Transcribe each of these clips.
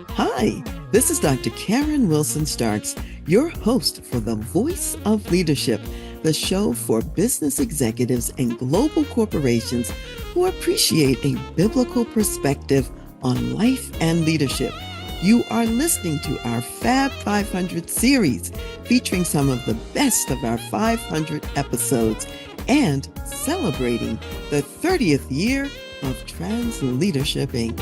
Hi, this is Dr. Karen Wilson Starks, your host for The Voice of Leadership, the show for business executives and global corporations who appreciate a biblical perspective on life and leadership. You are listening to our Fab 500 series featuring some of the best of our 500 episodes and celebrating the 30th year of Trans Leadership Inc.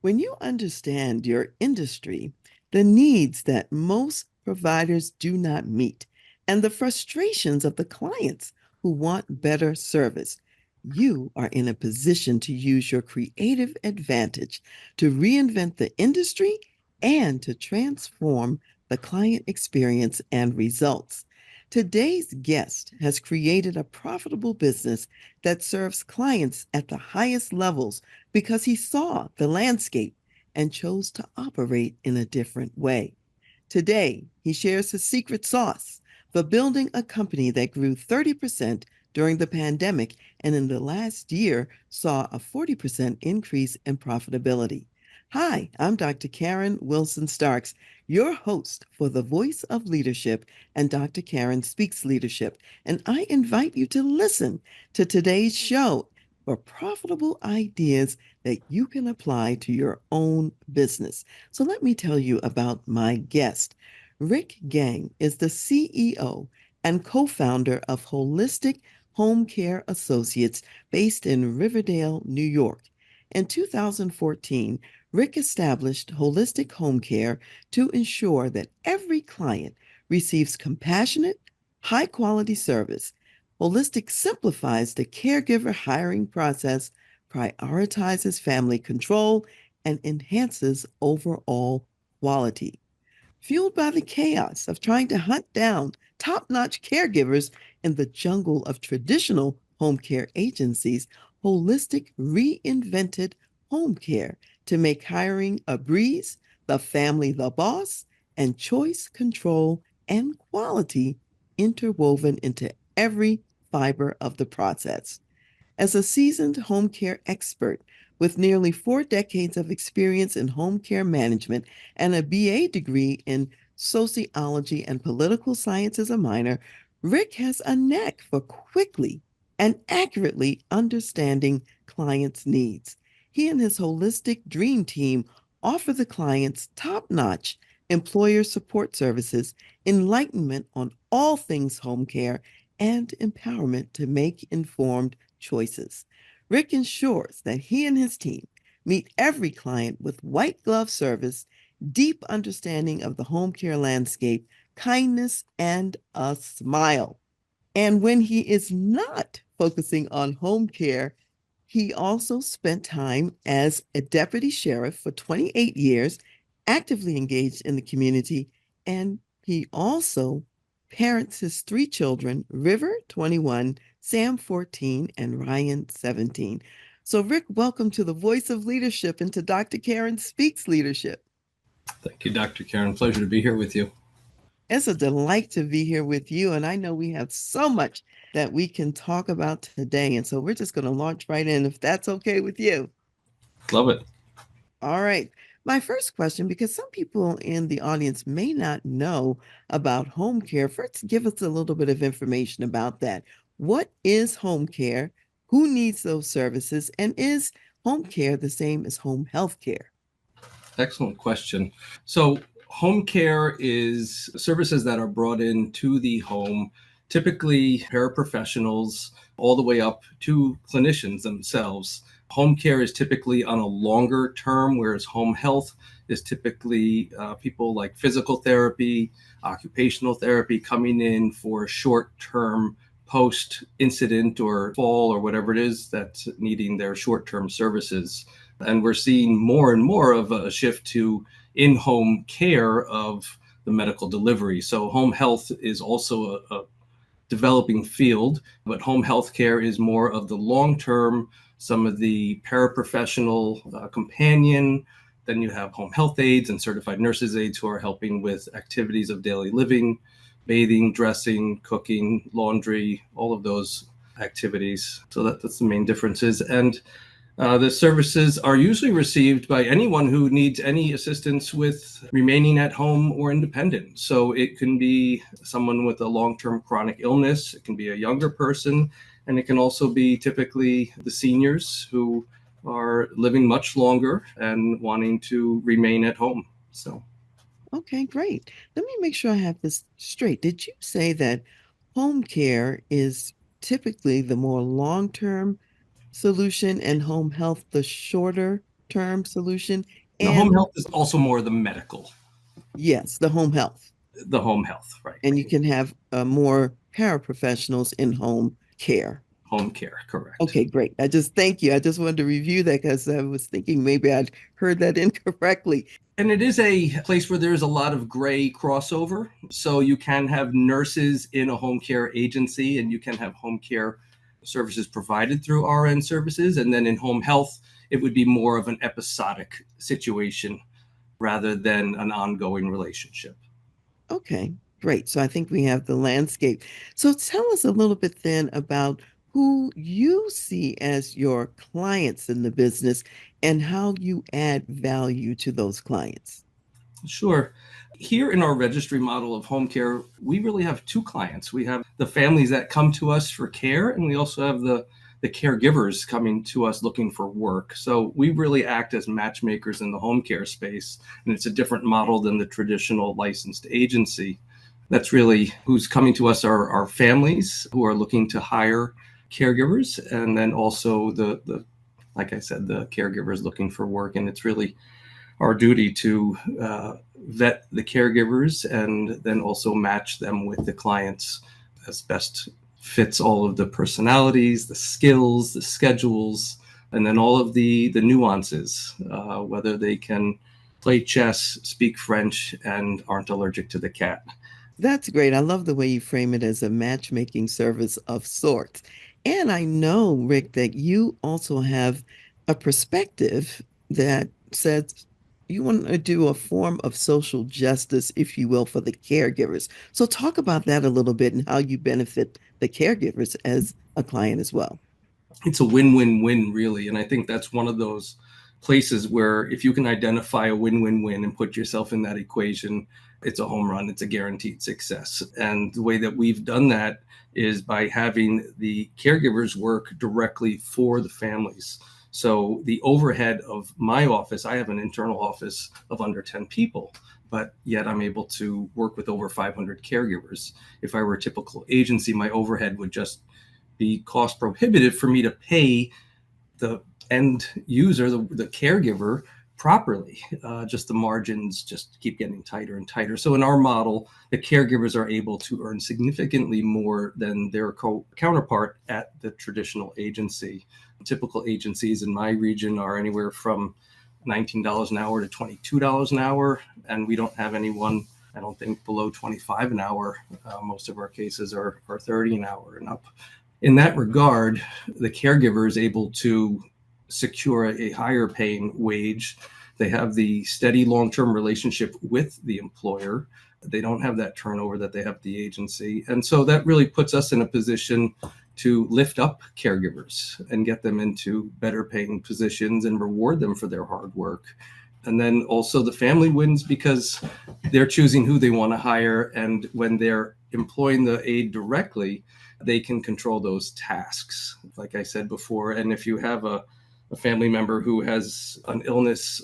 When you understand your industry, the needs that most providers do not meet, and the frustrations of the clients who want better service, you are in a position to use your creative advantage to reinvent the industry and to transform the client experience and results. Today's guest has created a profitable business that serves clients at the highest levels because he saw the landscape and chose to operate in a different way. Today, he shares his secret sauce for building a company that grew 30% during the pandemic and in the last year saw a 40% increase in profitability. Hi, I'm Dr. Karen Wilson Starks, your host for The Voice of Leadership and Dr. Karen Speaks Leadership, and I invite you to listen to today's show for profitable ideas that you can apply to your own business. So let me tell you about my guest. Rick Gang is the CEO and co-founder of Holistic HomeCare Associates based in Riverdale, New York. In 2014, Rick established Holistic Home Care to ensure that every client receives compassionate, high quality service. Holistic simplifies the caregiver hiring process, prioritizes family control, and enhances overall quality. Fueled by the chaos of trying to hunt down top notch caregivers in the jungle of traditional home care agencies, Holistic reinvented home care to make hiring a breeze, the family the boss, and choice, control, and quality interwoven into every fiber of the process. As a seasoned home care expert with nearly 4 decades of experience in home care management and a BA degree in sociology and political science as a minor, Rick has a knack for quickly and accurately understanding clients' needs. He and his holistic dream team offer the clients top notch employer support services, enlightenment on all things home care, and empowerment to make informed choices. Rick ensures that he and his team meet every client with white glove service, deep understanding of the home care landscape, kindness, and a smile. And when he is not focusing on home care, he also spent time as a deputy sheriff for 28 years, actively engaged in the community, and he also parents his 3 children, River, 21, Sam, 14, and Ryan, 17. So, Rick, welcome to the Voice of Leadership and to Dr. Karen Speaks Leadership. Thank you, Dr. Karen. Pleasure to be here with you. It's a delight to be here with you. And I know we have so much that we can talk about today. And so we're just going to launch right in, if that's okay with you. Love it. All right. My first question, because some people in the audience may not know about home care, first give us a little bit of information about that. What is home care? Who needs those services? And is home care the same as home health care? Excellent question. So, home care is services that are brought into the home, typically paraprofessionals, all the way up to clinicians themselves. Home care is typically on a longer term, whereas home health is typically people like physical therapy, occupational therapy coming in for short term post incident or fall or whatever it is that's needing their short term services. And we're seeing more and more of a shift to in-home care of the medical delivery. So home health is also a developing field, but home health care is more of the long-term, some of the paraprofessional companion Then you have home health aides and certified nurses aides who are helping with activities of daily living, bathing, dressing, cooking, laundry, all of those activities. So that's the main differences. And the services are usually received by anyone who needs any assistance with remaining at home or independent. So it can be someone with a long-term chronic illness, it can be a younger person, and it can also be typically the seniors who are living much longer and wanting to remain at home. So Okay, great. Let me make sure I have this straight. Did you say that home care is typically the more long-term solution and home health the shorter term solution? the home And health is also more the medical, yes, the home health. the home health, right? And you can have more paraprofessionals in home care. Home care, correct. Okay, great. I just thank you. I just wanted to review that because I was thinking maybe I'd heard that incorrectly. And it is a place where there's a lot of gray crossover. So you can have nurses in a home care agency, and you can have home care services provided through RN services. And then in home health, it would be more of an episodic situation rather than an ongoing relationship. Okay, great. So I think we have the landscape. So tell us a little bit then about who you see as your clients in the business and how you add value to those clients. Sure. Here in our registry model of home care, we really have two clients. We have the families that come to us for care, and we also have the caregivers coming to us looking for work. So we really act as matchmakers in the home care space, and it's a different model than the traditional licensed agency. That's really who's coming to us are our families who are looking to hire caregivers, and then also the like I said, the caregivers looking for work. And it's really our duty to vet the caregivers and then also match them with the clients as best fits all of the personalities, the skills, the schedules, and then all of the nuances, whether they can play chess, speak French, and aren't allergic to the cat. That's great. I love the way you frame it as a matchmaking service of sorts. And I know, Rick, that you also have a perspective that says you want to do a form of social justice, if you will, for the caregivers. So talk about that a little bit and how you benefit the caregivers as a client as well. It's a win-win-win, really. And I think that's one of those places where if you can identify a win-win-win and put yourself in that equation, it's a home run. It's a guaranteed success. And the way that we've done that is by having the caregivers work directly for the families. So the overhead of my office, I have an internal office of under 10 people, but yet I'm able to work with over 500 caregivers. If I were a typical agency, my overhead would just be cost prohibitive for me to pay the end user, the caregiver, properly. Just the margins just keep getting tighter and tighter. So in our model, the caregivers are able to earn significantly more than their counterpart at the traditional agency. Typical agencies in my region are anywhere from $19 an hour to $22 an hour, and we don't have anyone, I don't think, below 25 an hour. Most of our cases are 30 an hour and up. In that regard, the caregiver is able to secure a higher paying wage. They have the steady long-term relationship with the employer. They don't have that turnover that they have at the agency. And so that really puts us in a position to lift up caregivers and get them into better paying positions and reward them for their hard work. And then also the family wins because they're choosing who they want to hire. And when they're employing the aide directly, they can control those tasks, like I said before. And if you have a family member who has an illness,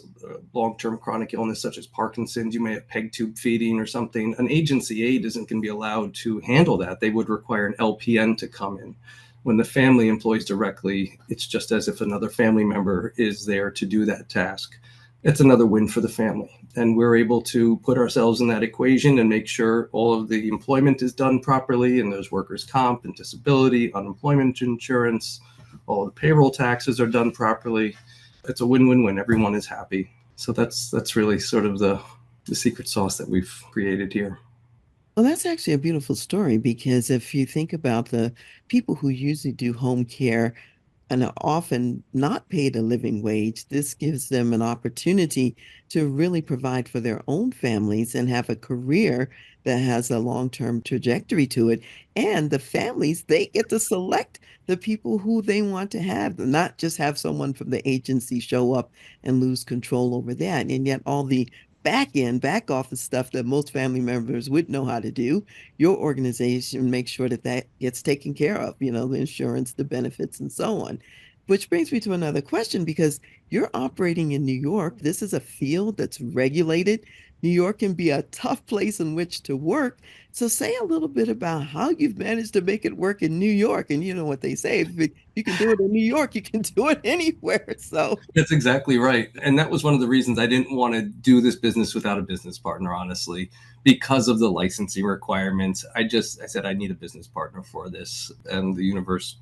long-term chronic illness such as Parkinson's, you may have peg tube feeding or something, an agency aide isn't going to be allowed to handle that. They would require an LPN to come in. When the family employs directly, it's just as if another family member is there to do that task. It's another win for the family. And we're able to put ourselves in that equation and make sure all of the employment is done properly, and there's workers' comp and disability, unemployment insurance, all of the payroll taxes are done properly. It's a win-win-win. Everyone is happy. So that's really sort of the secret sauce that we've created here. Well, that's actually a beautiful story because if you think about the people who usually do home care, and are often not paid a living wage, this gives them an opportunity to really provide for their own families and have a career that has a long-term trajectory to it. And the families, they get to select the people who they want to have, not just have someone from the agency show up and lose control over that. And yet all the back office stuff that most family members would know how to do, your organization makes sure that that gets taken care of, the insurance, the benefits, and so on. Which brings me to another question because you're operating in New York. This is a field that's regulated. New York can be a tough place in which to work. So say a little bit about how you've managed to make it work in New York. And you know what they say, if you can do it in New York, you can do it anywhere. So That's exactly right. And that was one of the reasons I didn't want to do this business without a business partner, honestly, because of the licensing requirements. I said, I need a business partner for this. And the universe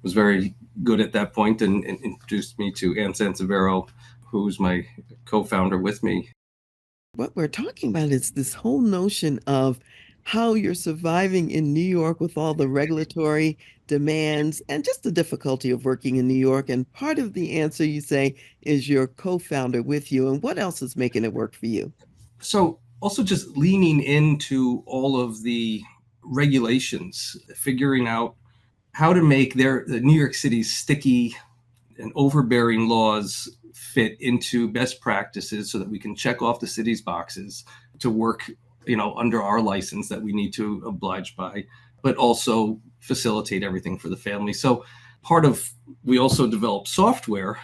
was very good at that point and introduced me to Ann Sansevero, who's my co-founder with me. what we're talking about is this whole notion of how you're surviving in New York with all the regulatory demands and just the difficulty of working in New York. And part of the answer you say is your co-founder with you. And what else is making it work for you? So also just leaning into all of the regulations, figuring out how to make the New York City's sticky and overbearing laws fit into best practices so that we can check off the city's boxes to work, under our license that we need to oblige by, but also facilitate everything for the family. So we also develop software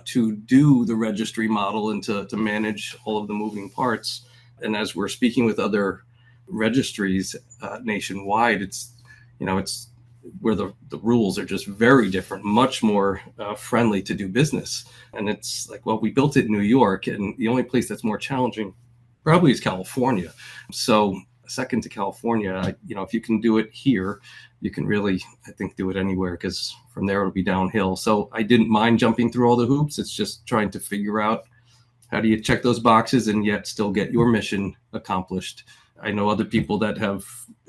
to do the registry model and to manage all of the moving parts. And as we're speaking with other registries nationwide, it's where the rules are just very different, much more friendly to do business. And it's like, well, we built it in New York, and the only place that's more challenging probably is California. So second to California, if you can do it here, you can really, I think, do it anywhere, because from there it'll be downhill. So I didn't mind jumping through all the hoops. It's just trying to figure out how do you check those boxes and yet still get your mission accomplished. I know other people that have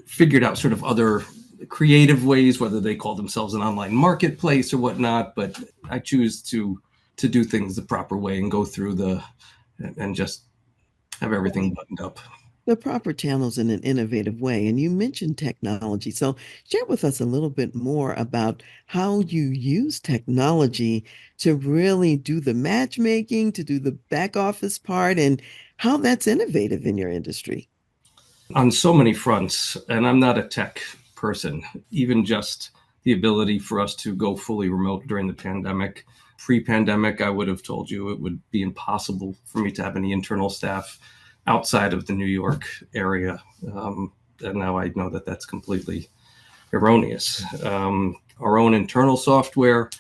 figured out sort of other creative ways, whether they call themselves an online marketplace or whatnot, but I choose to do things the proper way and go through and just have everything buttoned up. The proper channels in an innovative way. And you mentioned technology. So share with us a little bit more about how you use technology to really do the matchmaking, to do the back office part, and how that's innovative in your industry. On so many fronts, and I'm not a tech person, even just the ability for us to go fully remote during the pandemic. Pre-pandemic, I would have told you it would be impossible for me to have any internal staff outside of the New York area. And now I know that that's completely erroneous. Our own internal software,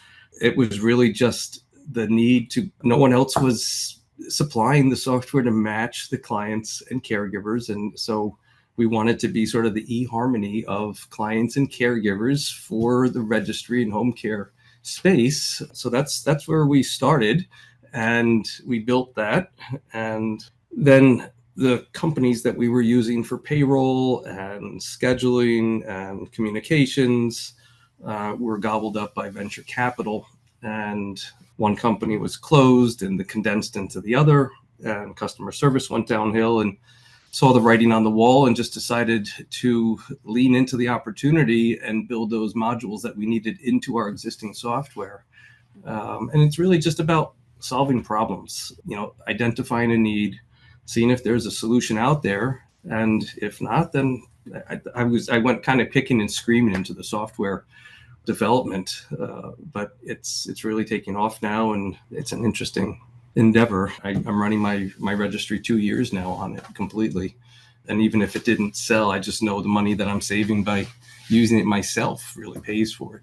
it was really just the need to, no one else was supplying the software to match the clients and caregivers. And so we wanted to be sort of the e-harmony of clients and caregivers for the registry and home care space. So that's where we started, and we built that. And then the companies that we were using for payroll and scheduling and communications were gobbled up by venture capital. And one company was closed and condensed into the other, and customer service went downhill, and saw the writing on the wall and just decided to lean into the opportunity and build those modules that we needed into our existing software. And it's really just about solving problems, identifying a need, seeing if there's a solution out there. And if not, then I went kind of kicking and screaming into the software development. But it's really taking off now, and it's an interesting endeavor. I'm running my registry 2 years now on it completely. And even if it didn't sell, I just know the money that I'm saving by using it myself really pays for it.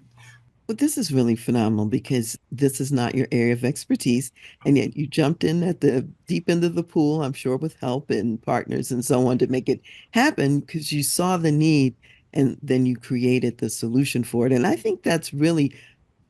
But this is really phenomenal because this is not your area of expertise, and yet you jumped in at the deep end of the pool, I'm sure with help and partners and so on to make it happen because you saw the need and then you created the solution for it. And I think that's really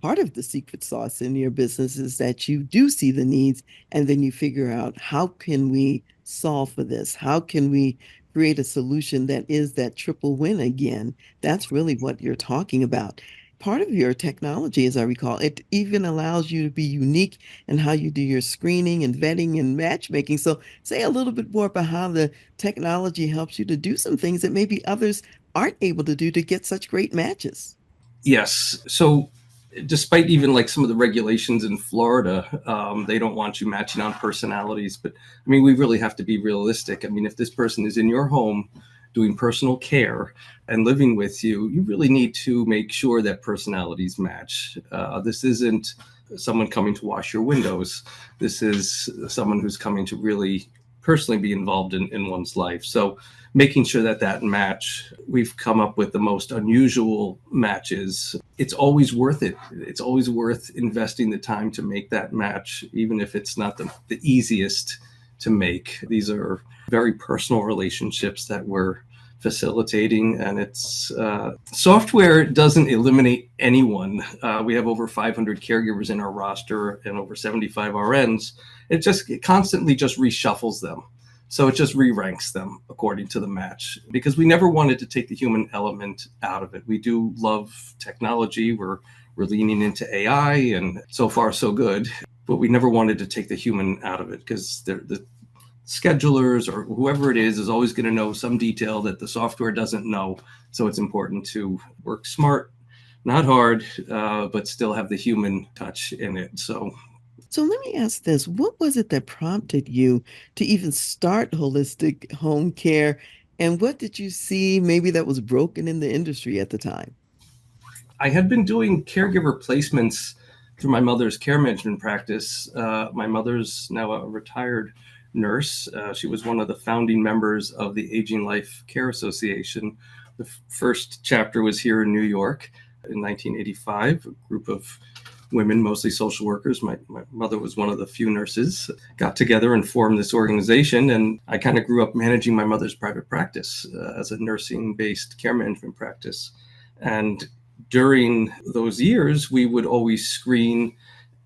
part of the secret sauce in your business is that you do see the needs and then you figure out how can we solve for this? How can we create a solution that is that triple win again? That's really what you're talking about. part of your technology, as I recall. It even allows you to be unique in how you do your screening and vetting and matchmaking. So, say a little bit more about how the technology helps you to do some things that maybe others aren't able to do to get such great matches. Yes. So, despite even like some of the regulations in Florida, they don't want you matching on personalities. But I mean, we really have to be realistic. I mean, if this person is in your home doing personal care and living with you, you really need to make sure that personalities match. This isn't someone coming to wash your windows. This is someone who's coming to really personally be involved in one's life. So making sure that that match, we've come up with the most unusual matches. It's always worth it. It's always worth investing the time to make that match, even if it's not the easiest to make. These are very personal relationships that we're facilitating, and it's software doesn't eliminate anyone. We have over 500 caregivers in our roster and over 75 RNs. It constantly just reshuffles them. So it just re-ranks them according to the match, because we never wanted to take the human element out of it. We do love technology. We're leaning into AI, and so far so good. But we never wanted to take the human out of it, because the schedulers or whoever it is always going to know some detail that the software doesn't know. So it's important to work smart, not hard, but still have the human touch in it. So let me ask this. What was it that prompted you to even start holistic home care? And what did you see maybe that was broken in the industry at the time? I had been doing caregiver placements through my mother's care management practice. My mother's now a retired nurse. She was one of the founding members of the Aging Life Care Association. The first chapter was here in New York in 1985. A group of women, mostly social workers. My mother was one of the few nurses, got together and formed this organization. And I kind of grew up managing my mother's private practice as a nursing-based care management practice. And during those years, we would always screen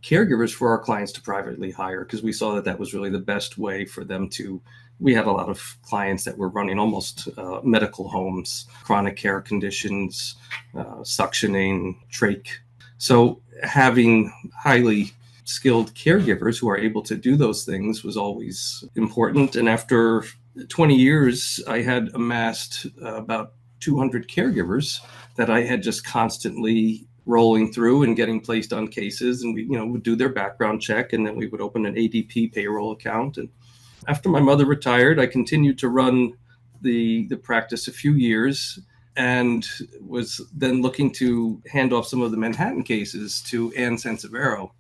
caregivers for our clients to privately hire, because we saw that that was really the best way for them to. We had a lot of clients that were running almost medical homes, chronic care conditions, suctioning, trach. So having highly skilled caregivers who are able to do those things was always important. And after 20 years, I had amassed about 200 caregivers that I had just constantly rolling through and getting placed on cases. And we, would do their background check, and then we would open an ADP payroll account. And after my mother retired, I continued to run the practice a few years, and was then looking to hand off some of the Manhattan cases to Ann Sensavero,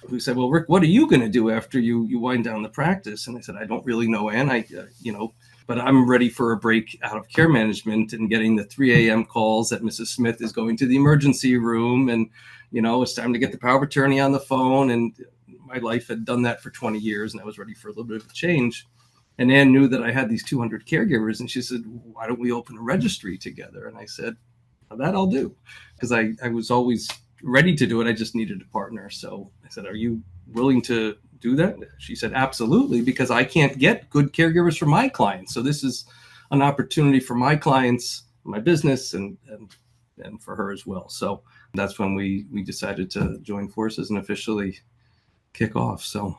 who said, "Well, Rick, what are you going to do after you wind down the practice?" And I said, "I don't really know, Ann. But I'm ready for a break out of care management and getting the 3 a.m. calls that Mrs. Smith is going to the emergency room, and it's time to get the power of attorney on the phone." And my life had done that for 20 years, and I was ready for a little bit of a change. And Ann knew that I had these 200 caregivers, and she said, "Why don't we open a registry together?" And I said, "That I'll do," because I was always ready to do it. I just needed a partner. So I said, "Are you willing to do that?" She said, "Absolutely, because I can't get good caregivers for my clients. So this is an opportunity for my clients, my business, and for her as well." So that's when we decided to join forces and officially kick off. So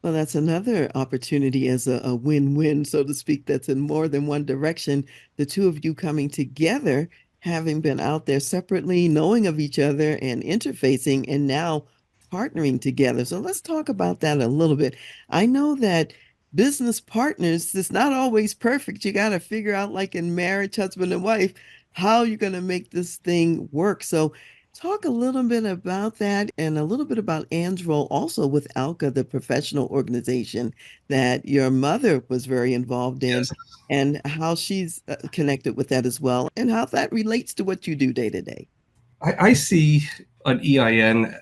Well, that's another opportunity as a win-win, so to speak, that's in more than one direction. The two of you coming together, having been out there separately, knowing of each other and interfacing, and now partnering together. So let's talk about that a little bit. I know that business partners, it's not always perfect. You got to figure out, like in marriage, husband and wife, how you're going to make this thing work. So talk a little bit about that and a little bit about Ann's role also with ALCA, the professional organization that your mother was very involved in, yes, and how she's connected with that as well, and how that relates to what you do day to day. I see an EIN,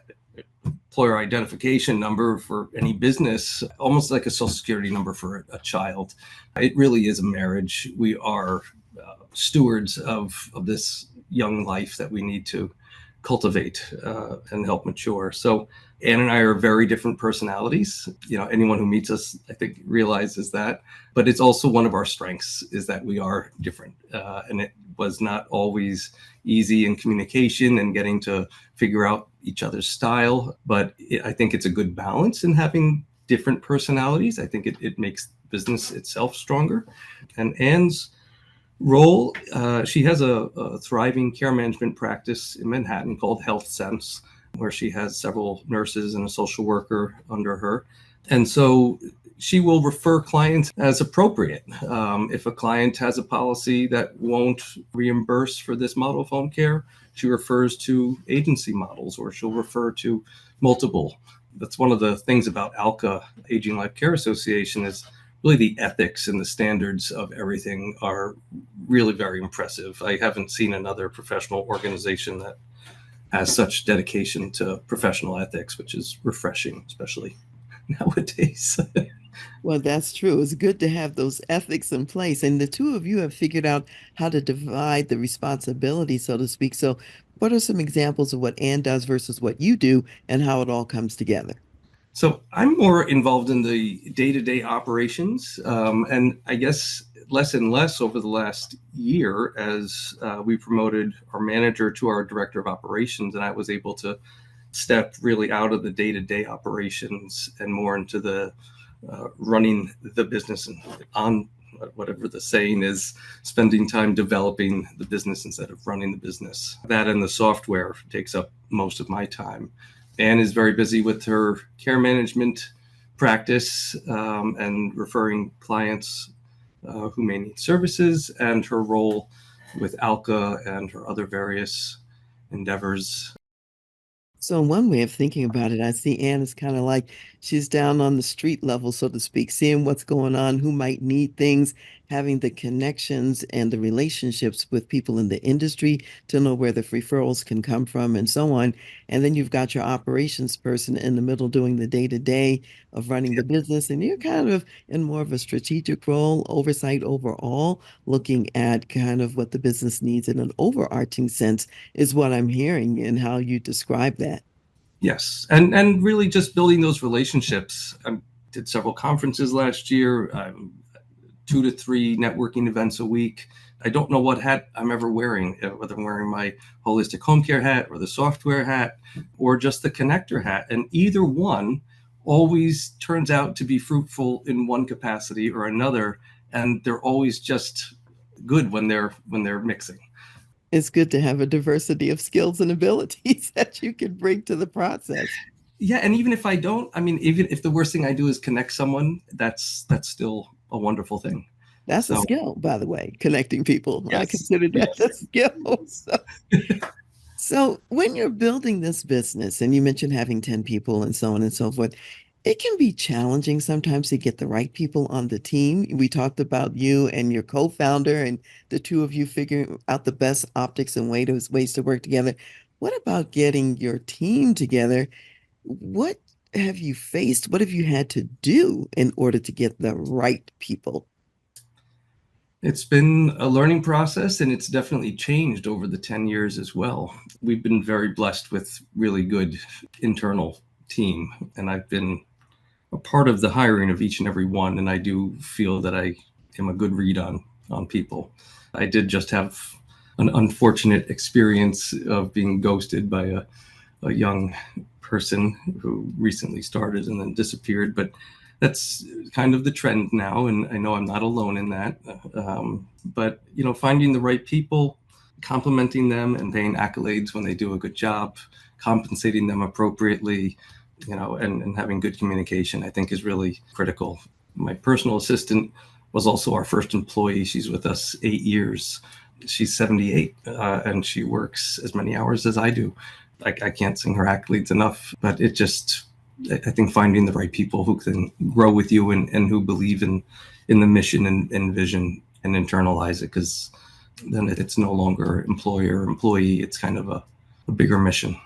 employer identification number, for any business, almost like a social security number for a child. It really is a marriage. We are stewards of this young life that we need to cultivate and help mature. So Ann and I are very different personalities. Anyone who meets us, I think, realizes that. But it's also one of our strengths is that we are different. And it was not always easy in communication and getting to figure out each other's style. But I think it's a good balance in having different personalities. I think it makes business itself stronger. And Ann's role, she has a thriving care management practice in Manhattan called Health Sense, where she has several nurses and a social worker under her. And so she will refer clients as appropriate. If a client has a policy that won't reimburse for this model of home care, she refers to agency models, or she'll refer to multiple. That's one of the things about ALCA, Aging Life Care Association, is really the ethics and the standards of everything are really very impressive. I haven't seen another professional organization that has such dedication to professional ethics, which is refreshing, especially nowadays. Well, that's true. It's good to have those ethics in place. And the two of you have figured out how to divide the responsibility, so to speak. So, what are some examples of what Ann does versus what you do and how it all comes together? So I'm more involved in the day-to-day operations, and I guess less and less over the last year as we promoted our manager to our director of operations, and I was able to step really out of the day-to-day operations and more into the running the business and on whatever the saying is, spending time developing the business instead of running the business. That and the software takes up most of my time. Anne is very busy with her care management practice and referring clients who may need services, and her role with ALCA and her other various endeavors. So, one way of thinking about it, I see Anne as kind of like she's down on the street level, so to speak, seeing what's going on, who might need things, having the connections and the relationships with people in the industry to know where the referrals can come from and so on. And then you've got your operations person in the middle doing the day-to-day of running the business. And you're kind of in more of a strategic role, oversight overall, looking at kind of what the business needs in an overarching sense is what I'm hearing and how you describe that. Yes, and really just building those relationships. I did several conferences last year, 2 to 3 networking events a week. I don't know what hat I'm ever wearing, whether I'm wearing my holistic home care hat or the software hat or just the connector hat. And either one always turns out to be fruitful in one capacity or another. And they're always just good when they're mixing. It's good to have a diversity of skills and abilities that you can bring to the process. Yeah, and even if I don't, I mean, even if the worst thing I do is connect someone, that's still a wonderful thing. That's a So skill, by the way, connecting people. I yes, consider that yes. a skill. So when you're building this business, and you mentioned having 10 people and so on and so forth, it can be challenging sometimes to get the right people on the team. We talked about you and your co-founder and the two of you figuring out the best optics and ways to work together. What about getting your team together? What have you faced? What have you had to do in order to get the right people? It's been a learning process, and it's definitely changed over the 10 years as well. We've been very blessed with really good internal team, and I've been a part of the hiring of each and every one, and I do feel that I am a good read on people. I did just have an unfortunate experience of being ghosted by a young person who recently started and then disappeared. But that's kind of the trend now, and I know I'm not alone in that. But finding the right people, complimenting them, and paying accolades when they do a good job, compensating them appropriately, and having good communication, I think is really critical. My personal assistant was also our first employee. She's with us 8 years. She's 78, and she works as many hours as I do. I can't sing her accolades enough, but I think finding the right people who can grow with you and who believe in the mission and vision and internalize it, because then it's no longer employer employee. It's kind of a bigger mission.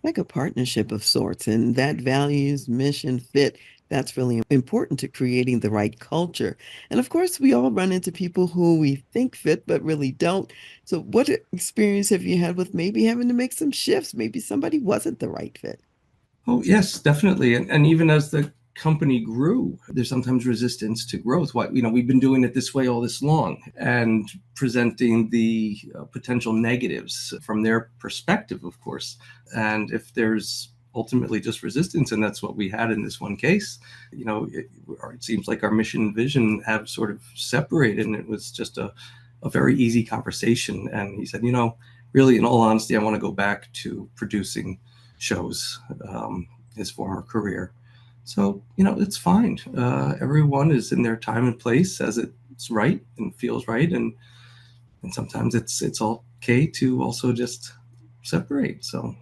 Like a partnership of sorts, and that values, mission, fit, that's really important to creating the right culture. And of course, we all run into people who we think fit but really don't. So, what experience have you had with maybe having to make some shifts? Maybe somebody wasn't the right fit. Oh, yes, definitely. And even as the company grew, there's sometimes resistance to growth. Why, we've been doing it this way all this long, and presenting the potential negatives from their perspective, of course. And if there's ultimately just resistance, and that's what we had in this one case, it seems like our mission and vision have sort of separated, and it was just a very easy conversation. And he said, really, in all honesty, I want to go back to producing shows, his former career. So, it's fine. Everyone is in their time and place as it's right and feels right. And sometimes it's okay to also just separate. So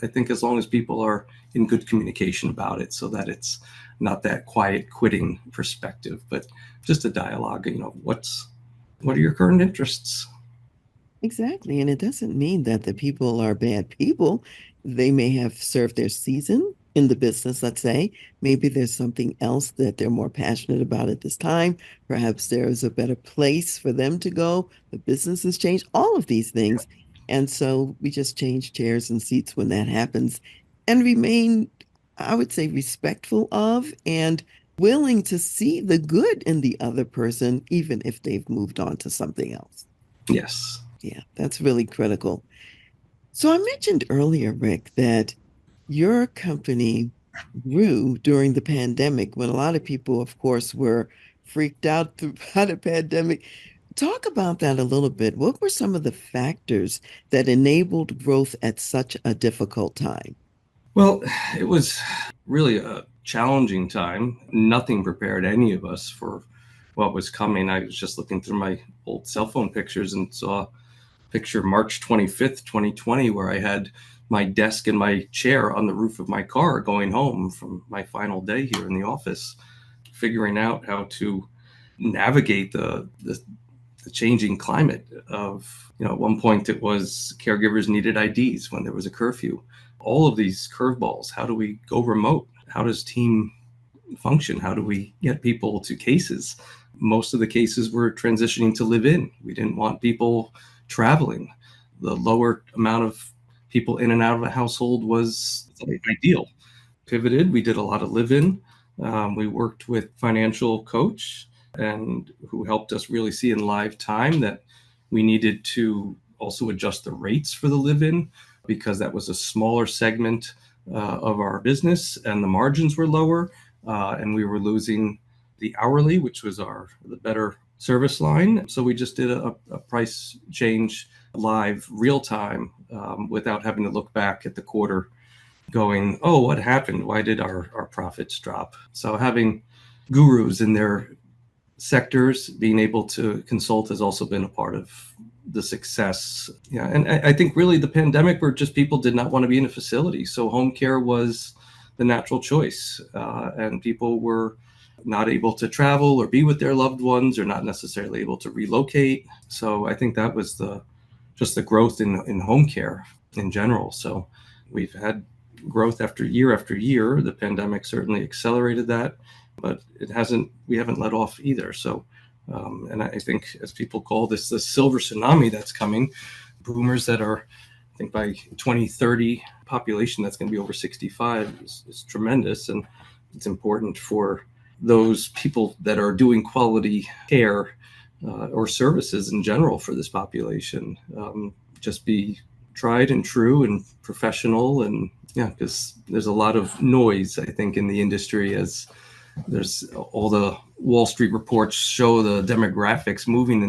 I think as long as people are in good communication about it, so that it's not that quiet quitting perspective, but just a dialogue, what are your current interests? Exactly. And it doesn't mean that the people are bad people. They may have served their season in the business, let's say. Maybe there's something else that they're more passionate about at this time. Perhaps there's a better place for them to go. The business has changed, all of these things. And so we just change chairs and seats when that happens and remain, I would say, respectful of and willing to see the good in the other person, even if they've moved on to something else. Yes. Yeah, that's really critical. So I mentioned earlier, Rick, that your company grew during the pandemic when a lot of people, of course, were freaked out by the pandemic. Talk about that a little bit. What were some of the factors that enabled growth at such a difficult time? Well, it was really a challenging time. Nothing prepared any of us for what was coming. I was just looking through my old cell phone pictures and saw a picture March 25th, 2020, where I had my desk and my chair on the roof of my car going home from my final day here in the office, figuring out how to navigate the changing climate of, at one point it was caregivers needed IDs when there was a curfew. All of these curveballs. How do we go remote? How does team function? How do we get people to cases? Most of the cases were transitioning to live in. We didn't want people traveling. The lower amount of people in and out of a household was ideal. Pivoted. We did a lot of live in. We worked with financial coach and who helped us really see in live time that we needed to also adjust the rates for the live in because that was a smaller segment of our business and the margins were lower, and we were losing the hourly, which was the better service line. So we just did a price change live real time, without having to look back at the quarter going, oh, what happened? Why did our profits drop? So having gurus in their sectors, being able to consult has also been a part of the success. Yeah, and I think really the pandemic where just people did not want to be in a facility. So home care was the natural choice, and people were not able to travel or be with their loved ones or not necessarily able to relocate. So I think that was just the growth in home care in general. So we've had growth after year. The pandemic certainly accelerated that, but we haven't let off either. So, and I think as people call this the silver tsunami that's coming, boomers that are, I think by 2030, population that's going to be over 65 is tremendous. And it's important for those people that are doing quality care or services in general for this population, just be tried and true and professional. And yeah, because there's a lot of noise, I think, in the industry as there's all the Wall Street reports show the demographics moving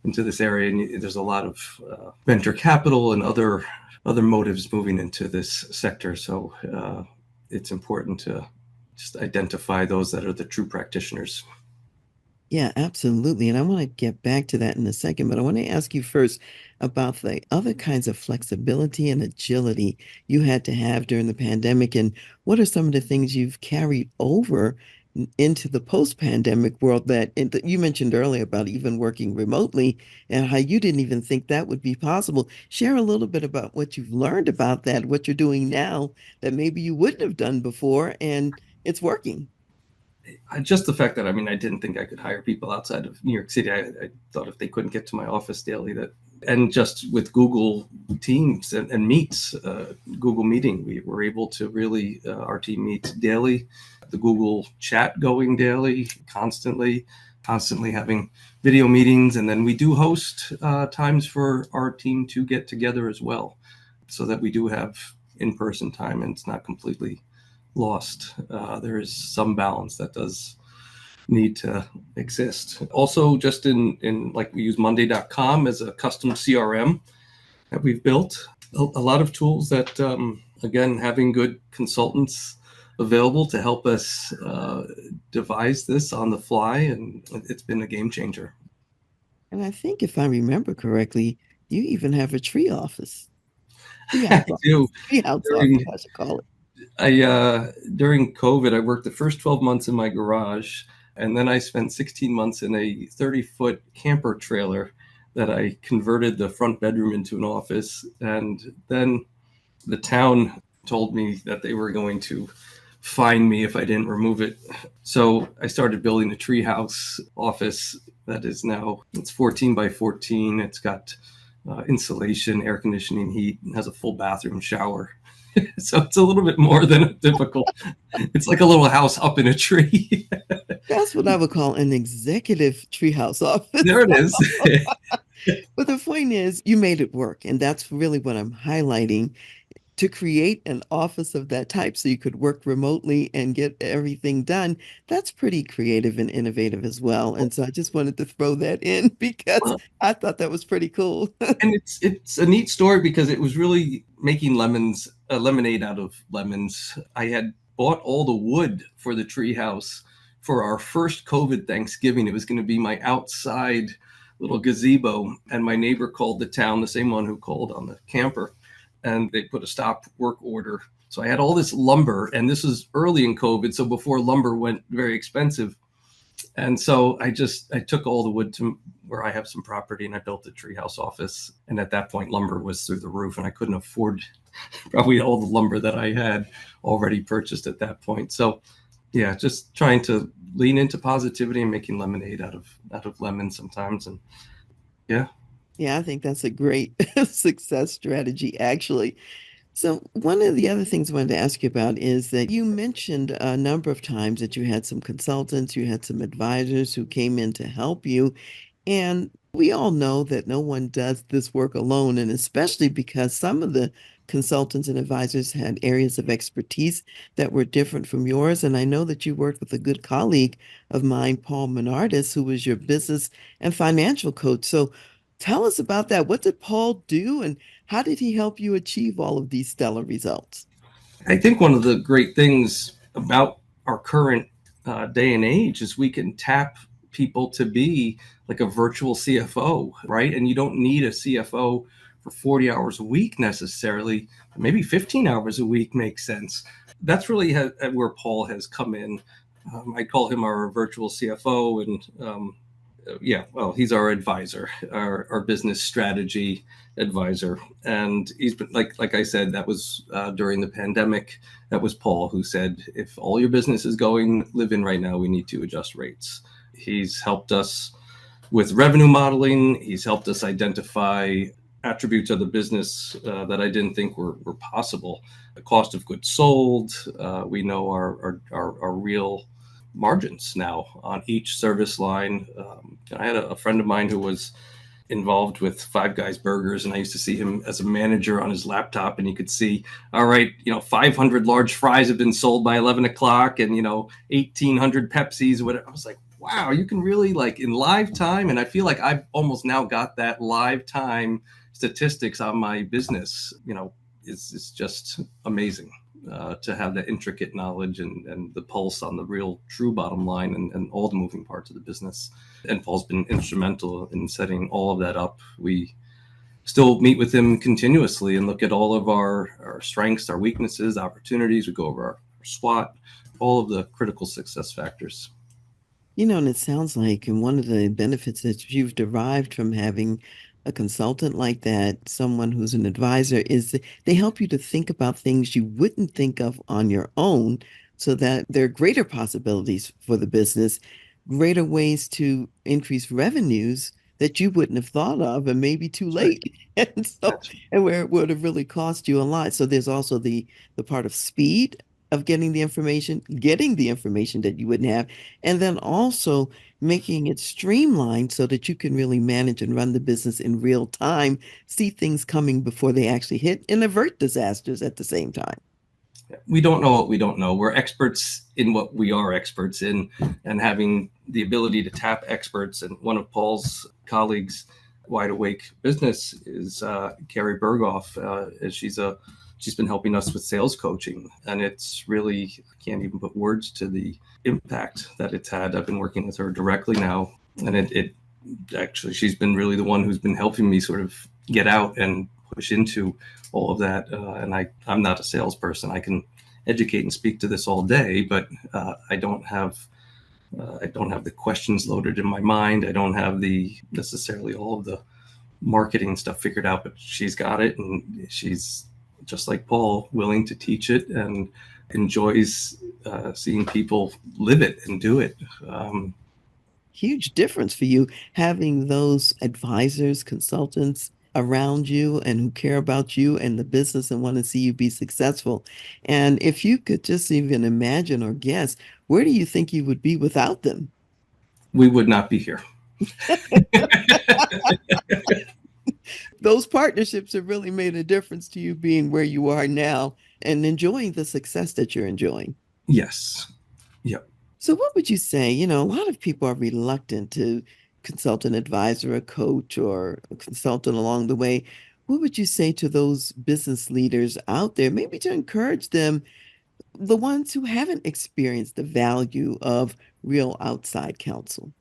into this area, and there's a lot of venture capital and other motives moving into this sector. So it's important to just identify those that are the true practitioners. Yeah, absolutely. And I want to get back to that in a second, but I want to ask you first about the other kinds of flexibility and agility you had to have during the pandemic. And what are some of the things you've carried over into the post-pandemic world that you mentioned earlier about even working remotely and how you didn't even think that would be possible? Share a little bit about what you've learned about that, what you're doing now that maybe you wouldn't have done before, and it's working. Just the fact that I didn't think I could hire people outside of New York City. I thought if they couldn't get to my office daily, that And just with Google Teams and Meets, Google Meeting, we were able to really, our team meets daily, the Google chat going daily, constantly having video meetings. And then we do host times for our team to get together as well, so that we do have in-person time and it's not completely lost. There is some balance that does need to exist. Also, just in like we use Monday.com as a custom CRM that we've built. A lot of tools that, again, having good consultants available to help us devise this on the fly, and it's been a game changer. And I think if I remember correctly, you even have a I do. treehouse office, During I should call it. during COVID, I worked the first 12 months in my garage, and then I spent 16 months in a 30-foot camper trailer that I converted the front bedroom into an office. And then the town told me that they were going to fine me if I didn't remove it. So I started building a treehouse office that is now, it's 14 by 14. It's got insulation, air conditioning, heat, and has a full bathroom, shower. So it's a little bit more than a typical. It's like a little house up in a tree. That's what I would call an executive treehouse office. There it is. But the point is, you made it work. And that's really what I'm highlighting, to create an office of that type so you could work remotely and get everything done. That's pretty creative and innovative as well. And so I just wanted to throw that in because I thought that was pretty cool. And it's a neat story because it was really making lemonade out of lemons. I had bought all the wood for the treehouse for our first COVID Thanksgiving. It was going to be my outside little gazebo, and my neighbor called the town, the same one who called on the camper, and they put a stop work order. So I had all this lumber, and this was early in COVID, so before lumber went very expensive. And so I took all the wood to where I have some property, and I built a treehouse office. And at that point, lumber was through the roof, and I couldn't afford probably all the lumber that I had already purchased at that point. So yeah, just trying to lean into positivity and making lemonade out of lemons sometimes. And yeah. Yeah, I think that's a great success strategy, actually. So, one of the other things I wanted to ask you about is that you mentioned a number of times that you had some consultants, you had some advisors who came in to help you. And we all know that no one does this work alone, and especially because some of the consultants and advisors had areas of expertise that were different from yours. And I know that you worked with a good colleague of mine, Paul Menardis, who was your business and financial coach. So tell us about that. What did Paul do, and how did he help you achieve all of these stellar results? I think one of the great things about our current day and age is we can tap people to be like a virtual CFO, right? And you don't need a CFO for 40 hours a week necessarily. Maybe 15 hours a week makes sense. That's really where Paul has come in. I call him our virtual CFO, and yeah, well, he's our advisor, our business strategy advisor. And he's been, like I said, that was during the pandemic. That was Paul who said, if all your business is going live in right now, we need to adjust rates. He's helped us with revenue modeling. He's helped us identify attributes of the business that I didn't think were possible. The cost of goods sold. We know our real margins now on each service line. I had a friend of mine who was involved with Five Guys Burgers, and I used to see him as a manager on his laptop, and you could see, all right, 500 large fries have been sold by 11 o'clock, and 1,800 Pepsis, whatever. I was like, wow, you can really, like, in live time, and I feel like I've almost now got that live time statistics on my business. It's just amazing. To have that intricate knowledge and the pulse on the real true bottom line and all the moving parts of the business. And Paul's been instrumental in setting all of that up. We still meet with him continuously and look at all of our strengths, our weaknesses, opportunities. We go over our SWOT, all of the critical success factors. And it sounds like, and one of the benefits that you've derived from having a consultant like that, someone who's an advisor, is that they help you to think about things you wouldn't think of on your own, so that there are greater possibilities for the business, greater ways to increase revenues that you wouldn't have thought of and maybe too That's right. late. And so, That's and where it would have really cost you a lot. So there's also the part of speed of getting the information that you wouldn't have, and then also making it streamlined so that you can really manage and run the business in real time, see things coming before they actually hit, and avert disasters at the same time. we don't know what we don't know. We're experts in what we are experts in, and having the ability to tap experts. And one of Paul's colleagues, Wide Awake Business, is Carrie Berghoff. She's been helping us with sales coaching, and it's really, I can't even put words to the impact that it's had. I've been working with her directly now, and it actually, she's been really the one who's been helping me sort of get out and push into all of that. And I'm not a salesperson. I can educate and speak to this all day, but I don't have the questions loaded in my mind. I don't have the necessarily all of the marketing stuff figured out, but she's got it, and she's just like Paul, willing to teach it and enjoys seeing people live it and do it. Huge difference for you having those advisors, consultants around you and who care about you and the business and want to see you be successful. And if you could just even imagine or guess, where do you think you would be without them? We would not be here. Those partnerships have really made a difference to you being where you are now and enjoying the success that you're enjoying. Yes. Yep. So, what would you say? A lot of people are reluctant to consult an advisor, a coach, or a consultant along the way. What would you say to those business leaders out there, maybe to encourage them, the ones who haven't experienced the value of real outside counsel?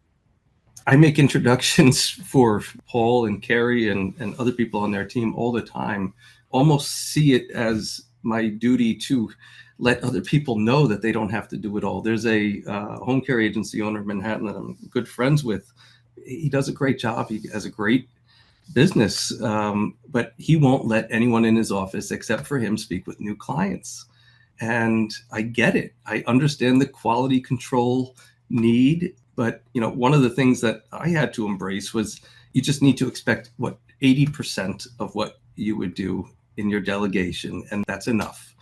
I make introductions for Paul and Carrie and other people on their team all the time, almost see it as my duty to let other people know that they don't have to do it all. There's a home care agency owner in Manhattan that I'm good friends with. He does a great job. He has a great business, but he won't let anyone in his office except for him speak with new clients. And I get it. I understand the quality control need, but one of the things that I had to embrace was you just need to expect 80% of what you would do in your delegation, and that's enough.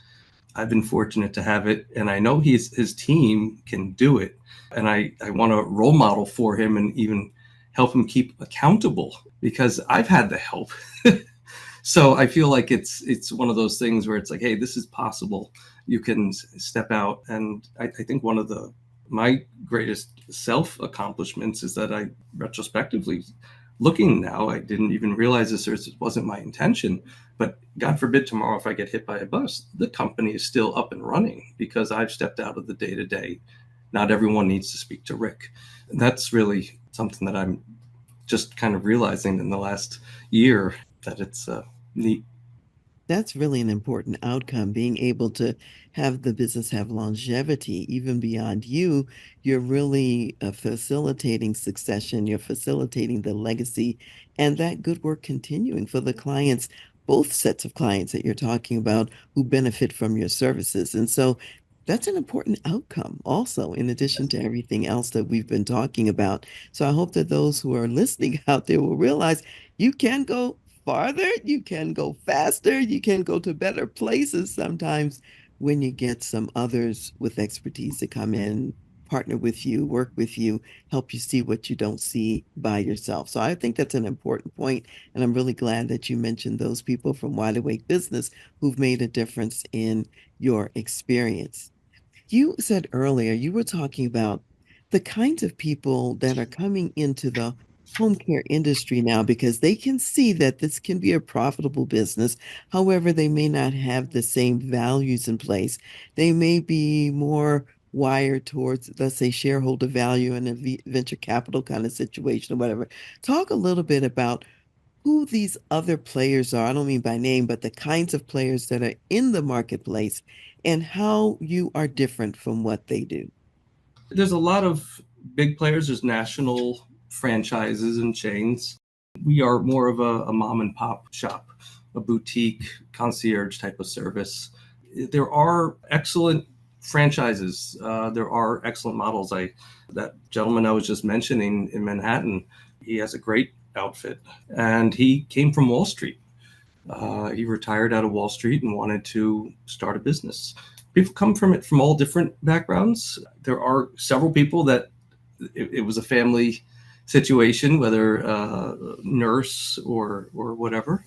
I've been fortunate to have it, and I know his team can do it, and I want to role model for him and even help him keep accountable because I've had the help. So I feel like it's one of those things where it's like, hey, this is possible. You can step out, and I think one of my greatest self accomplishments is that I retrospectively looking now, I didn't even realize this, or it wasn't my intention, but God forbid tomorrow if I get hit by a bus, the company is still up and running because I've stepped out of the day to day. Not everyone needs to speak to Rick. That's really something that I'm just kind of realizing in the last year, that it's neat. That's really an important outcome, being able to have the business have longevity even beyond you. You're really facilitating succession, you're facilitating the legacy and that good work continuing for the clients, both sets of clients that you're talking about who benefit from your services. And so that's an important outcome also, in addition to everything else that we've been talking about. So I hope that those who are listening out there will realize you can go farther, you can go faster, you can go to better places sometimes when you get some others with expertise to come in, partner with you, work with you, help you see what you don't see by yourself. So I think that's an important point, and I'm really glad that you mentioned those people from Wide Awake Business who've made a difference in your experience. You said earlier, you were talking about the kinds of people that are coming into the home care industry now because they can see that this can be a profitable business. However, they may not have the same values in place. They may be more wired towards, let's say, shareholder value and a venture capital kind of situation or whatever. Talk a little bit about who these other players are. I don't mean by name, but the kinds of players that are in the marketplace and how you are different from what they do. There's a lot of big players. There's national franchises and chains. We are more of a mom and pop shop, a boutique concierge type of service. There are excellent franchises. There are excellent models. That gentleman I was just mentioning in Manhattan, he has a great outfit, and he came from Wall Street. He retired out of Wall Street and wanted to start a business. People come from it from all different backgrounds. There are several people that it was a family situation, whether nurse or whatever.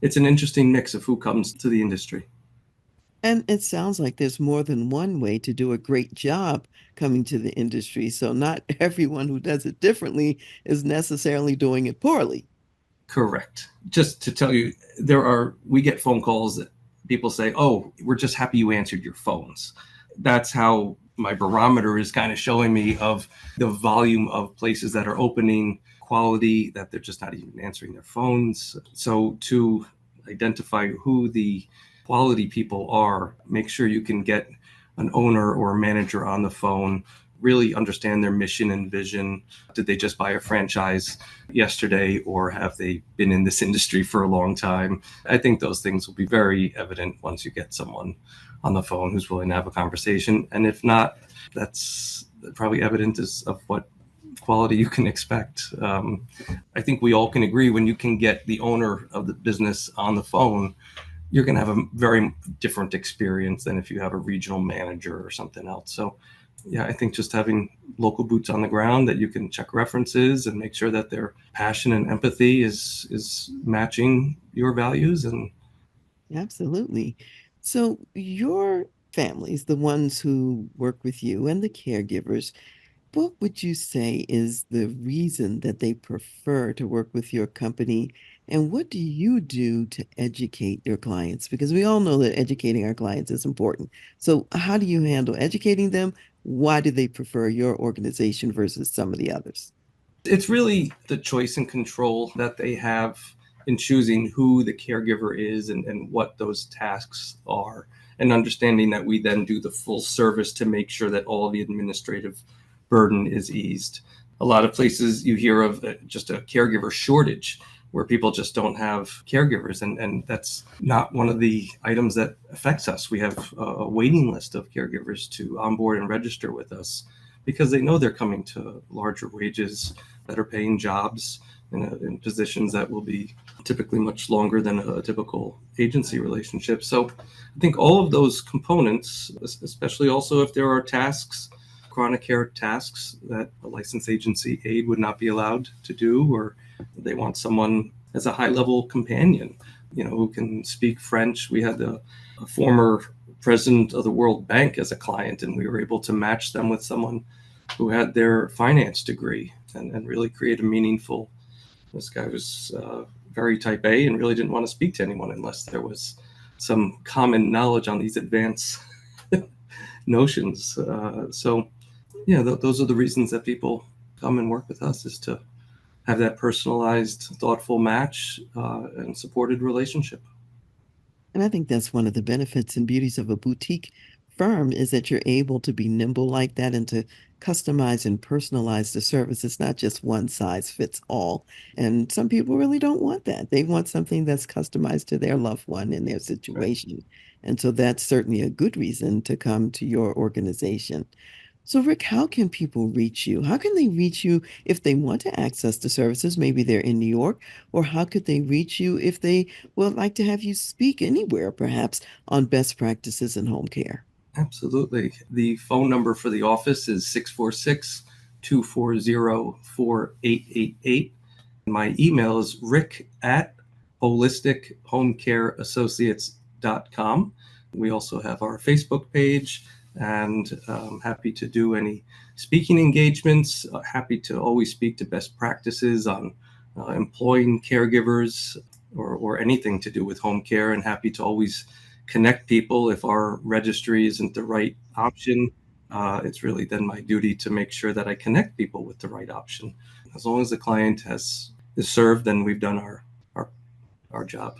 It's an interesting mix of who comes to the industry. And it sounds like there's more than one way to do a great job coming to the industry. So not everyone who does it differently is necessarily doing it poorly. Correct. Just to tell you, we get phone calls that people say, "Oh, we're just happy you answered your phones." That's how my barometer is kind of showing me of the volume of places that are opening, quality that they're just not even answering their phones. So to identify who the quality people are, make sure you can get an owner or a manager on the phone, really understand their mission and vision. Did they just buy a franchise yesterday, or have they been in this industry for a long time? I think those things will be very evident once you get someone on the phone who's willing to have a conversation. And if not, that's probably evident of what quality you can expect. I think we all can agree when you can get the owner of the business on the phone, you're going to have a very different experience than if you have a regional manager or something else. So yeah, I think just having local boots on the ground that you can check references and make sure that their passion and empathy is matching your values. And Absolutely. So your families, the ones who work with you and the caregivers, what would you say is the reason that they prefer to work with your company? And what do you do to educate your clients? Because we all know that educating our clients is important. So, how do you handle educating them? Why do they prefer your organization versus some of the others? it's really the choice and control that they have in choosing who the caregiver is and what those tasks are, and understanding that we then do the full service to make sure that all the administrative burden is eased. A lot of places you hear of just a caregiver shortage where people just don't have caregivers, and that's not one of the items that affects us. We have a waiting list of caregivers to onboard and register with us because they know they're coming to larger wages, better paying jobs in positions that will be typically much longer than a typical agency relationship. So I think all of those components, especially also if there are tasks, chronic care tasks that a licensed agency aide would not be allowed to do, or they want someone as a high level companion, who can speak French. We had a former president of the World Bank as a client, and we were able to match them with someone who had their finance degree and really create a meaningful. This guy was very type A and really didn't want to speak to anyone unless there was some common knowledge on these advanced notions. So, yeah, those are the reasons that people come and work with us, is to have that personalized, thoughtful match and supported relationship. And I think that's one of the benefits and beauties of a boutique firm is that you're able to be nimble like that and to customize and personalize the service. It's not just one size fits all. And some people really don't want that. They want something that's customized to their loved one and their Right. situation. And so that's certainly a good reason to come to your organization. So, Rick, how can people reach you? How can they reach you if they want to access the services? Maybe they're in New York, or how could they reach you if they would like to have you speak anywhere, perhaps on best practices in home care? Absolutely. The phone number for the office is 646 240 4888. My email is rick@holistichomecareassociates.com. We also have our Facebook page, and happy to do any speaking engagements. Happy to always speak to best practices on employing caregivers, or anything to do with home care, and happy to always connect people if our registry isn't the right option. It's really then my duty to make sure that I connect people with the right option. As long as the client is served, then we've done our our job.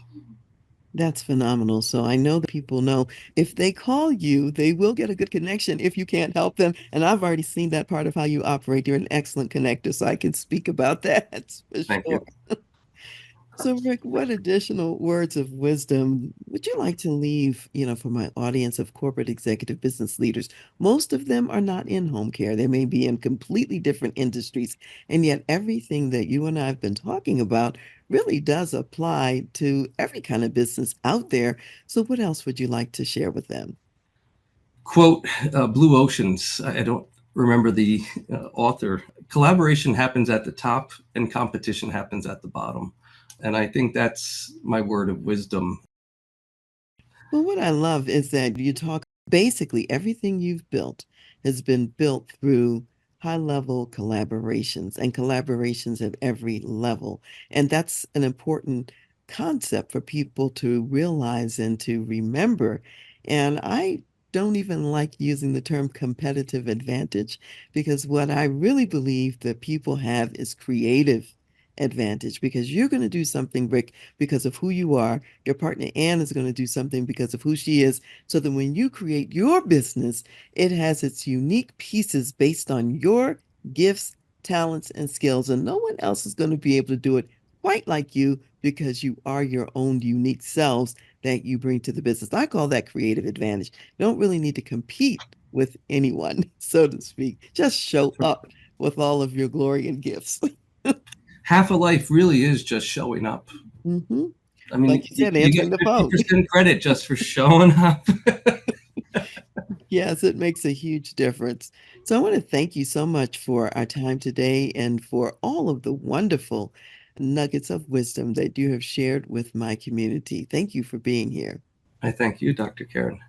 That's phenomenal. So I know that people know if they call you, they will get a good connection if you can't help them. And I've already seen that part of how you operate. You're an excellent connector, so I can speak about that for Thank sure. you. So, Rick, what additional words of wisdom would you like to leave, for my audience of corporate executive business leaders? Most of them are not in home care. They may be in completely different industries, and yet everything that you and I have been talking about really does apply to every kind of business out there. So, what else would you like to share with them? Quote, Blue Oceans. I don't remember the author. Collaboration happens at the top and competition happens at the bottom. And I think that's my word of wisdom. Well, what I love is that you talk basically everything you've built has been built through high level collaborations and collaborations at every level. And that's an important concept for people to realize and to remember. And I don't even like using the term competitive advantage because what I really believe that people have is creative advantage because you're going to do something, Rick, because of who you are. Your partner Ann is going to do something because of who she is. So that when you create your business, it has its unique pieces based on your gifts, talents, and skills. And no one else is going to be able to do it quite like you because you are your own unique selves that you bring to the business. I call that creative advantage. You don't really need to compete with anyone, so to speak. Just show up with all of your glory and gifts. Half of life really is just showing up. Hmm. I Like mean, you you, said, you get answering the phone. 50% credit just for showing up. Yes, it makes a huge difference. So I want to thank you so much for our time today and for all of the wonderful nuggets of wisdom that you have shared with my community. Thank you for being here. I thank you, Dr. Karen.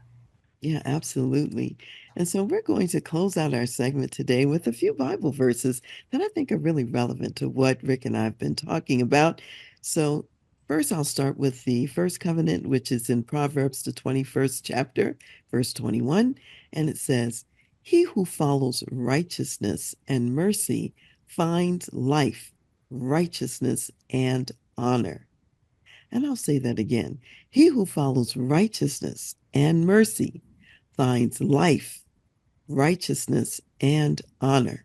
Yeah, absolutely. And so we're going to close out our segment today with a few Bible verses that I think are really relevant to what Rick and I have been talking about. So, first, I'll start with the first covenant, which is in Proverbs, the 21st chapter, verse 21. And it says, "He who follows righteousness and mercy finds life, righteousness, and honor." And I'll say that again. He who follows righteousness and mercy finds life, righteousness, and honor.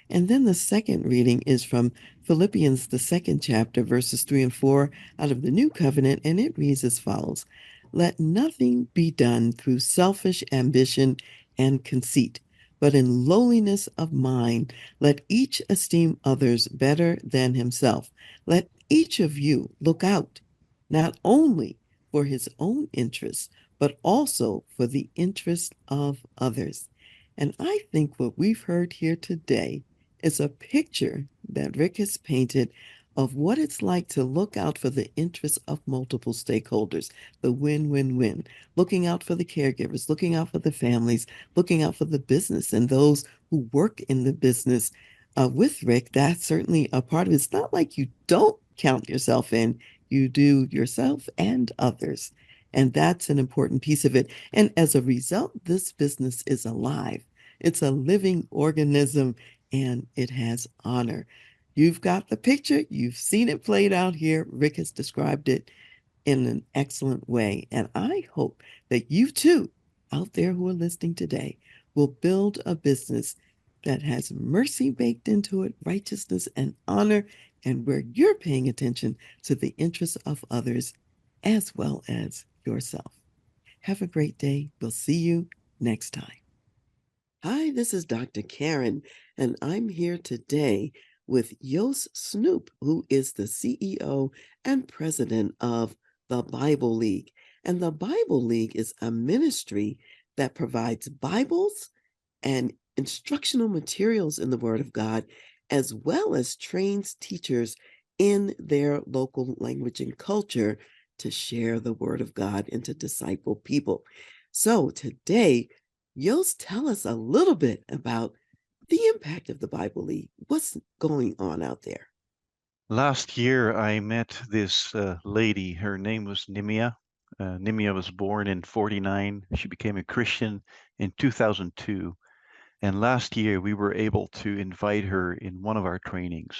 And then the second reading is from Philippians, the second chapter, verses 3 and 4 out of the New Covenant, and it reads as follows: "Let nothing be done through selfish ambition and conceit, but in lowliness of mind, let each esteem others better than himself. Let each of you look out not only for his own interests, but also for the interests of others." And I think what we've heard here today is a picture that Rick has painted of what it's like to look out for the interests of multiple stakeholders, the win-win-win, looking out for the caregivers, looking out for the families, looking out for the business and those who work in the business. With Rick, that's certainly a part of it. It's not like you don't count yourself in, you do yourself and others. And that's an important piece of it. And as a result, this business is alive. It's a living organism and it has honor. You've got the picture, you've seen it played out here. Rick has described it in an excellent way. And I hope that you too, out there who are listening today, will build a business that has mercy baked into it, righteousness and honor, and where you're paying attention to the interests of others as well as yourself. Have a great day. We'll see you next time. Hi, this is Dr. Karen, and I'm here today with Jos Snoop, who is the CEO and president of the Bible League. And the Bible League is a ministry that provides Bibles and instructional materials in the Word of God, as well as trains teachers in their local language and culture to share the Word of God and to disciple people. So today, you'll tell us a little bit about the impact of the Bible League. What's going on out there? Last year, I met this lady. Her name was Nimia. Nimia was born in 49. She became a Christian in 2002. And last year, we were able to invite her in one of our trainings.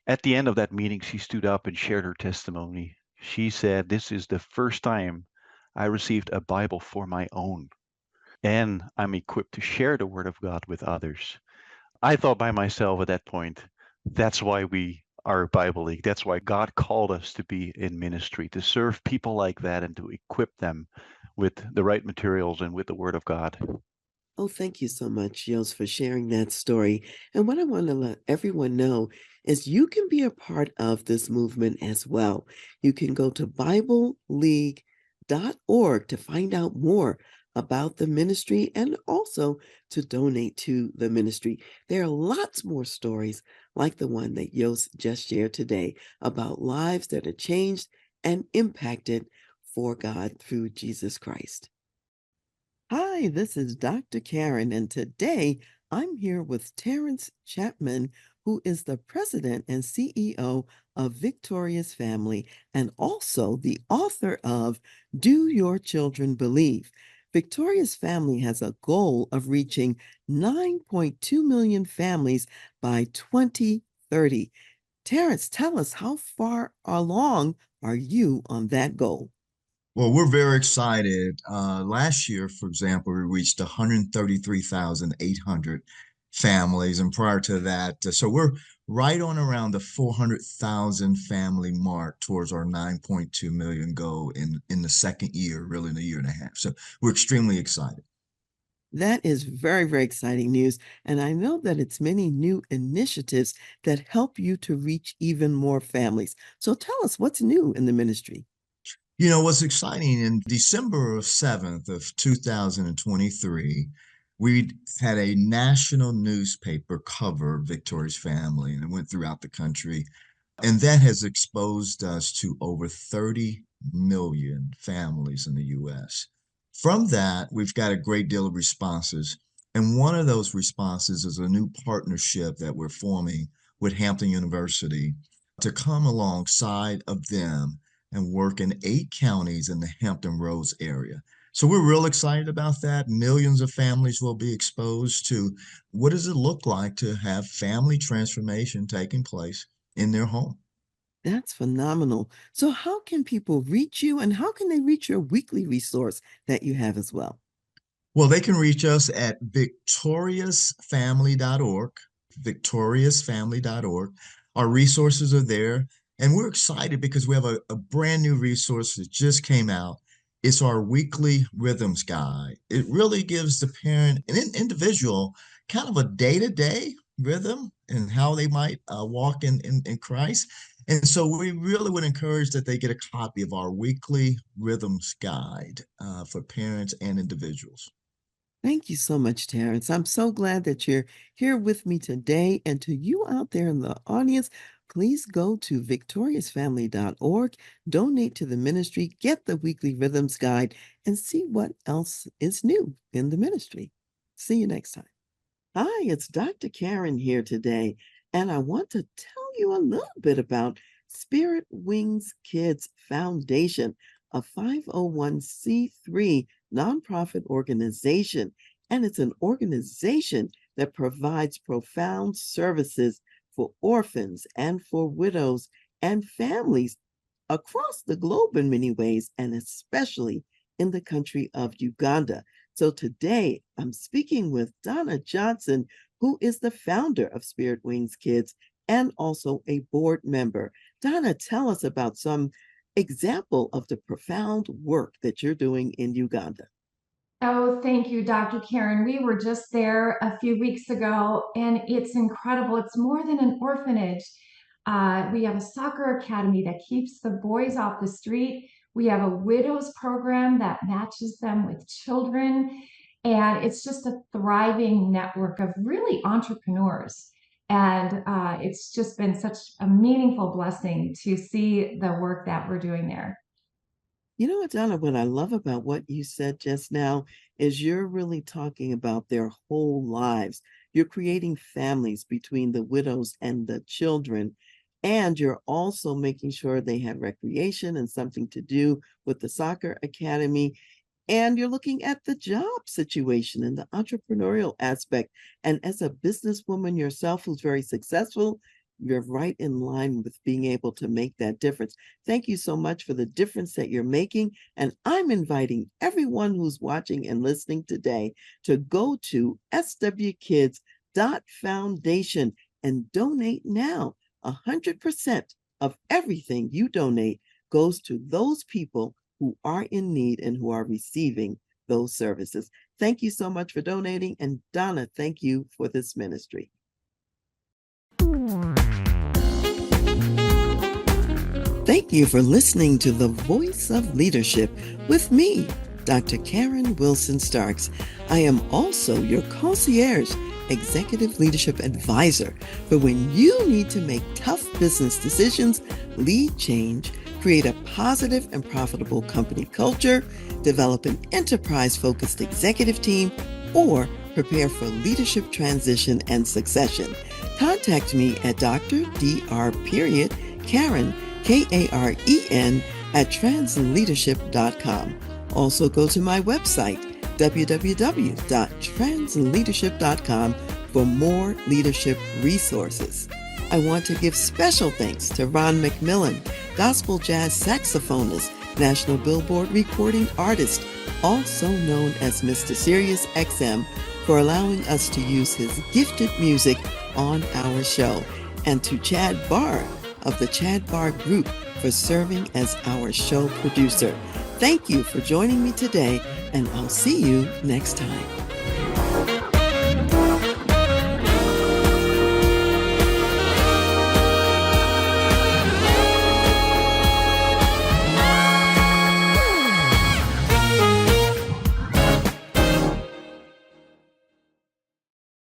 At the end of that meeting, she stood up and shared her testimony. She said, "This is the first time I received a Bible for my own, and I'm equipped to share the Word of God with others." I thought by myself at that point, that's why we our Bible League. That's why God called us to be in ministry, to serve people like that and to equip them with the right materials and with the Word of God. Oh, thank you so much, Yos, for sharing that story. And what I want to let everyone know is you can be a part of this movement as well. You can go to BibleLeague.org to find out more about the ministry and also to donate to the ministry. There are lots more stories like the one that Yos just shared today about lives that are changed and impacted for God through Jesus Christ. Hi, this is Dr. Karen, and today I'm here with Terrence Chapman, who is the president and CEO of Victorious Family and also the author of Do Your Children Believe? Victorious Family has a goal of reaching 9.2 million families by 2030. Terrence, tell us, how far along are you on that goal? Well, we're very excited. Last year, for example, we reached 133,800 families. And prior to that, so we're right on around the 400,000 family mark towards our 9.2 million goal in the second year, really in a year and a half. So we're extremely excited. That is very, very exciting news. And I know that it's many new initiatives that help you to reach even more families. So tell us what's new in the ministry. You know, what's exciting in December of 7th of 2023, we had a national newspaper cover Victoria's Family, and it went throughout the country. And that has exposed us to over 30 million families in the US. From that, we've got a great deal of responses. And one of those responses is a new partnership that we're forming with Hampton University to come alongside of them and work in 8 counties in the Hampton Roads area. So we're real excited about that. Millions of families will be exposed to what does it look like to have family transformation taking place in their home. That's phenomenal. So, how can people reach you and how can they reach your weekly resource that you have as well? Well, they can reach us at victoriousfamily.org, victoriousfamily.org. Our resources are there, and we're excited because we have a brand new resource that just came out. It's our weekly rhythms guide. It really gives the parent and individual kind of a day-to-day rhythm and how they might walk in Christ. And so we really would encourage that they get a copy of our weekly rhythms guide for parents and individuals. Thank you so much, Terrence. I'm so glad that you're here with me today. And to you out there in the audience, please go to victoriousfamily.org, donate to the ministry, get the weekly rhythms guide, and see what else is new in the ministry. See you next time. Hi, it's Dr. Karen here today, and I want to tell you a little bit about Spirit Wings Kids Foundation, a 501c3 nonprofit organization, and it's an organization that provides profound services for orphans and for widows and families across the globe in many ways, and especially in the country of Uganda. So today I'm speaking with Donna Johnson, who is the founder of Spirit Wings Kids and also a board member. Donna, tell us about some example of the profound work that you're doing in Uganda. Oh, thank you, Dr. Karen. We were just there a few weeks ago, and it's incredible. It's more than an orphanage. We have a soccer academy that keeps the boys off the street. We have a widows program that matches them with children. And it's just a thriving network of really entrepreneurs. And it's just been such a meaningful blessing to see the work that we're doing there. You know what, Donna, what I love about what you said just now is you're really talking about their whole lives. You're creating families between the widows and the children. And you're also making sure they have recreation and something to do with the soccer academy. And you're looking at the job situation and the entrepreneurial aspect. And as a businesswoman yourself who's very successful, you're right in line with being able to make that difference. Thank you so much for the difference that you're making. And I'm inviting everyone who's watching and listening today to go to swkids.foundation and donate now. 100% of everything you donate goes to those people who are in need and who are receiving those services. Thank you so much for donating. And Donna, thank you for this ministry. Thank you for listening to The Voice of Leadership with me, Dr. Karen Wilson Starks. I am also your concierge executive leadership advisor for when you need to make tough business decisions, lead change, create a positive and profitable company culture, develop an enterprise-focused executive team, or prepare for leadership transition and succession. Contact me at Dr. Karen, at transleadership.com. Also go to my website, www.transleadership.com, for more leadership resources. I want to give special thanks to Ron McMillan, gospel jazz saxophonist, National Billboard recording artist, also known as Mr. Sirius XM, for allowing us to use his gifted music on our show, and to Chad Barr of the Chad Barr Group for serving as our show producer. Thank you for joining me today, and I'll see you next time.